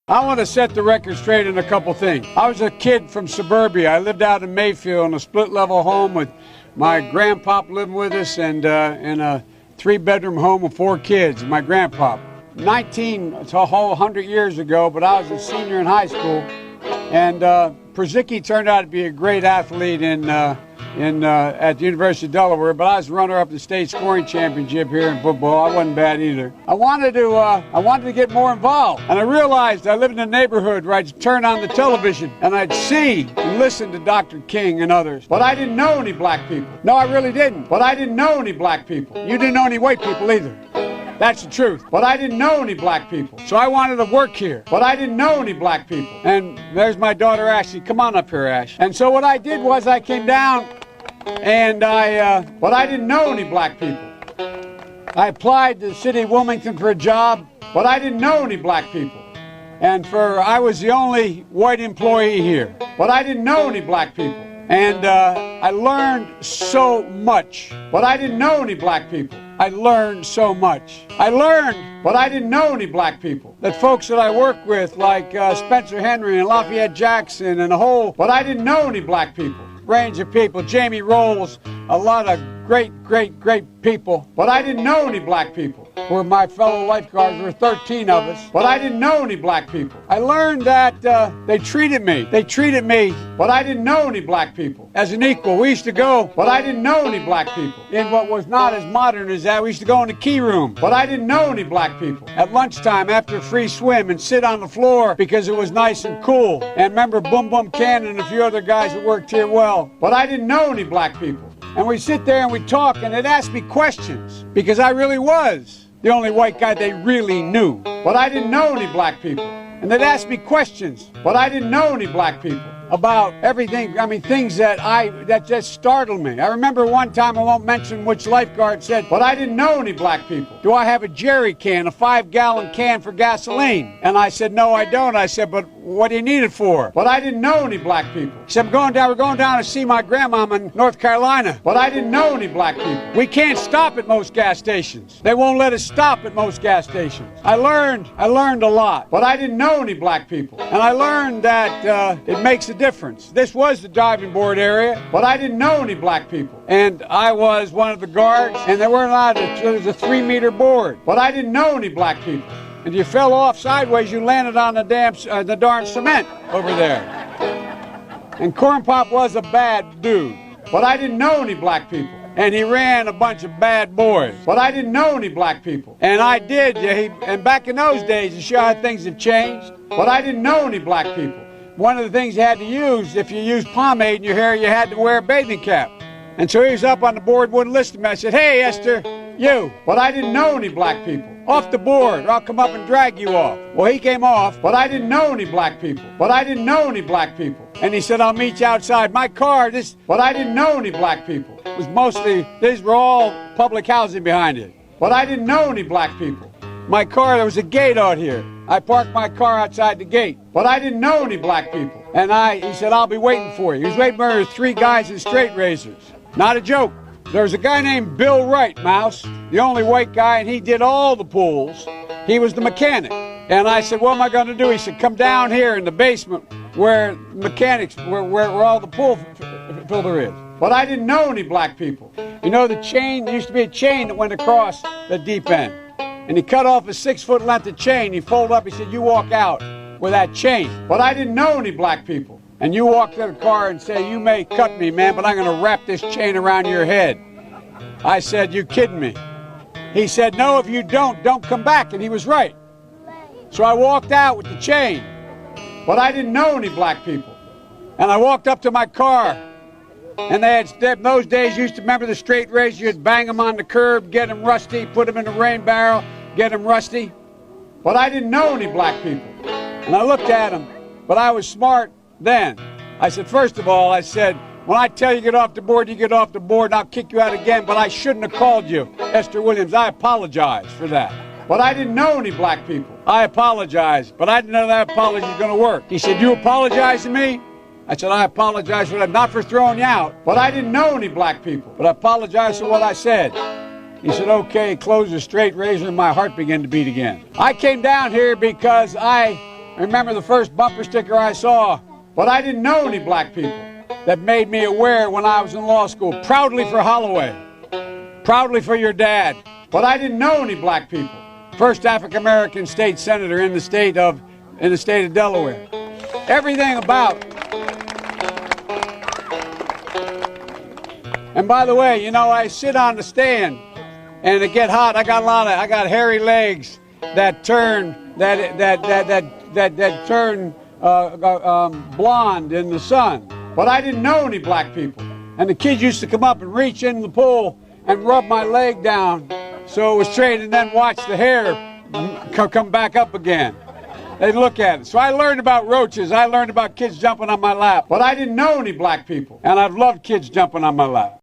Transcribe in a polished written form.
I want to set the record straight in a couple things. I was a kid from suburbia. I lived out in Mayfield in a split-level home with my grandpa living with us and in a three-bedroom home with 4 kids, my grandpa. It's a whole 100 years ago, but I was a senior in high school, and Przicki turned out to be a great athlete at the University of Delaware, but I was runner-up the state scoring championship here in football. I wasn't bad either. I wanted to get more involved, and I realized I lived in a neighborhood where I'd turn on the television and I'd see and listen to Dr. King and others, but I didn't know any black people. No, I really didn't. But I didn't know any black people. You didn't know any white people either. That's the truth. But I didn't know any black people. So I wanted to work here. But I didn't know any black people. And there's my daughter, Ashley. Come on up here, Ash. And so what I did was I came down and but I didn't know any black people. I applied to the city of Wilmington for a job, but I didn't know any black people. And I was the only white employee here. But I didn't know any black people. And I learned so much. But I didn't know any black people. I learned so much. I learned, but I didn't know any black people. That folks that I work with, like Spencer Henry and Lafayette Jackson and but I didn't know any black people. Range of people, Jamie Rolls, a lot of great people. But I didn't know any black people. Were my fellow lifeguards, there were 13 of us. But I didn't know any black people. I learned that they treated me, but I didn't know any black people. As an equal, we used to go, but I didn't know any black people. In what was not as modern as that, we used to go in the key room, but I didn't know any black people. At lunchtime, after a free swim, and sit on the floor because it was nice and cool. And remember Boom Boom Cannon and a few other guys that worked here well. But I didn't know any black people. And we sit there and we talk, and they'd ask me questions, because I really was the only white guy they really knew. But I didn't know any black people. And they'd ask me questions, but I didn't know any black people. About everything, I mean, things that just startled me. I remember one time, I won't mention which lifeguard said, but I didn't know any black people. Do I have a jerry can, a 5-gallon can for gasoline? And I said, no, I don't. I said, but what do you need it for? But I didn't know any black people. He said, we're going down to see my grandmama in North Carolina. But I didn't know any black people. We can't stop at most gas stations. They won't let us stop at most gas stations. I learned a lot, but I didn't know any black people. And I learned that it makes a difference. This was the diving board area, but I didn't know any black people. And I was one of the guards, and there was a 3-meter board, but I didn't know any black people. And you fell off sideways, you landed on the darn cement over there. And Corn Pop was a bad dude, but I didn't know any black people. And he ran a bunch of bad boys, but I didn't know any black people. And I did, and back in those days, to show how things have changed, but I didn't know any black people. One of the things you had to use, if you used pomade in your hair, you had to wear a bathing cap. And so he was up on the board, wouldn't listen to me. I said, hey, Esther, you. But I didn't know any black people. Off the board, or I'll come up and drag you off. Well, he came off, but I didn't know any black people. But I didn't know any black people. And he said, I'll meet you outside. My car, but I didn't know any black people. It was these were all public housing behind it. But I didn't know any black people. My car, there was a gate out here. I parked my car outside the gate, but I didn't know any black people. And he said, I'll be waiting for you. He was waiting for 3 guys in straight razors. Not a joke. There was a guy named Bill Wright, Mouse, the only white guy, and he did all the pools. He was the mechanic. And I said, what am I going to do? He said, come down here in the basement where all the pool filter is. But I didn't know any black people. You know, the chain, there used to be a chain that went across the deep end. And he cut off a 6-foot length of chain. He folded up, he said, you walk out with that chain. But I didn't know any black people. And you walk to the car and say, you may cut me, man, but I'm going to wrap this chain around your head. I said, you kidding me? He said, no, if you don't come back. And he was right. So I walked out with the chain. But I didn't know any black people. And I walked up to my car. And in those days, you used to remember the straight razor. You'd bang them on the curb, get them rusty, put them in the rain barrel, get them rusty. But I didn't know any black people. And I looked at them, but I was smart then. I said, first of all, I said, when I tell you get off the board, you get off the board, and I'll kick you out again, but I shouldn't have called you Esther Williams. I apologize for that. But I didn't know any black people. I apologize, but I didn't know that apology was going to work. He said, you apologize to me? I said, I apologize for that, not for throwing you out, but I didn't know any black people. But I apologize for what I said. He said, okay, close the straight razor, and my heart began to beat again. I came down here because I I remember the first bumper sticker I saw, but I didn't know any black people, that made me aware when I was in law school. Proudly for Holloway. Proudly for your dad. But I didn't know any black people. First African-American state senator in the state of Delaware. Everything about. And by the way, you know, I sit on the stand and it get hot. I got hairy legs that turn blonde in the sun. But I didn't know any black people. And the kids used to come up and reach in the pool and rub my leg down so it was straight, and then watch the hair come back up again. They'd look at it. So I learned about roaches. I learned about kids jumping on my lap. But I didn't know any black people. And I've loved kids jumping on my lap.